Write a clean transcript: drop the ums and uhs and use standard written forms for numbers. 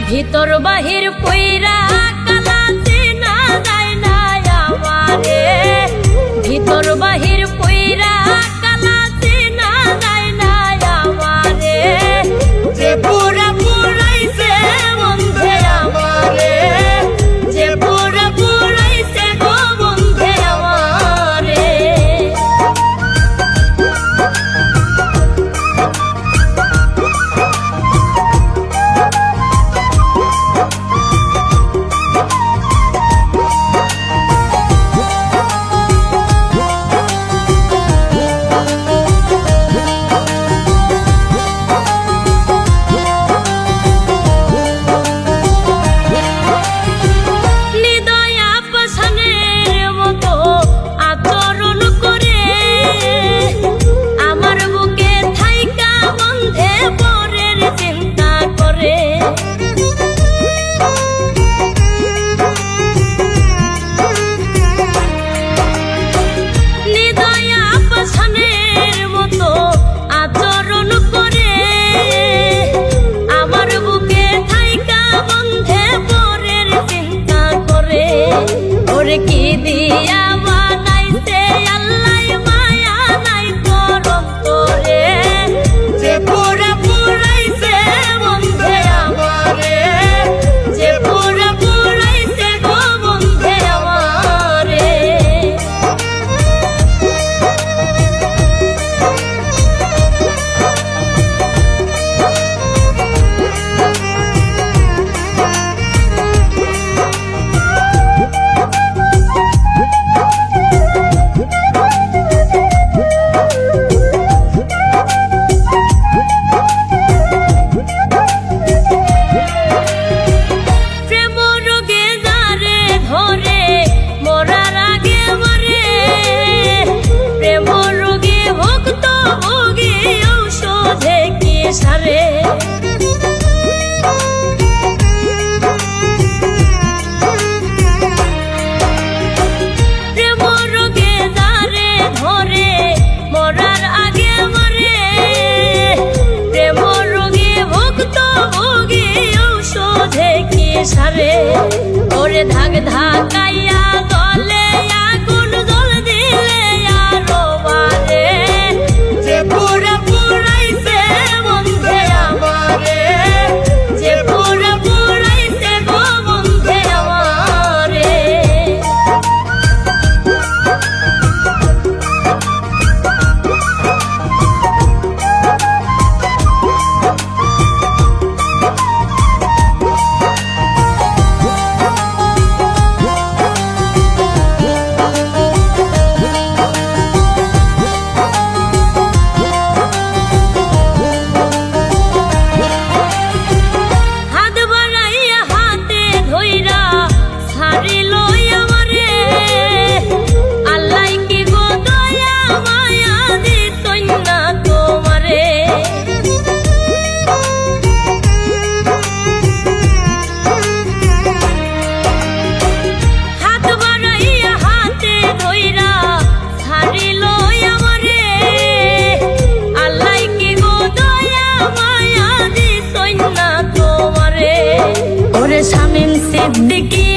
ভিতর বাহির পইরা কালা চেনা যায় না আমারে, ভিতর বাহির পইরা কালা চেনা যায় না আমারে, যে পুরা পুরাইছে বন্ধে আমারে, যে পুরা পুরাইছে গো বন্ধে আমারে। কি দিয়া বানাইছে আল্লাহ মায়া নাই তোর অন্তরে, যে পুরা পুরাইছে বন্ধে আমারে, যে পুরা পুরাইছে গো বন্ধে আমারে। সারে প্রেম রোগে যারে ধরে মরার আগে মরে, প্রেম রোগে ভুক্ত ভোগী ঔষধে কি সারে, ওরে ধাক ধাকাইয়া গলে আগুন জল দিলে আরো বারে, যে পুরা পুরাইছে বন্ধে আমারে, যে পুরা পুরাইছে গো বন্ধে আমারে। ওরে শামীম সিদ্দিকী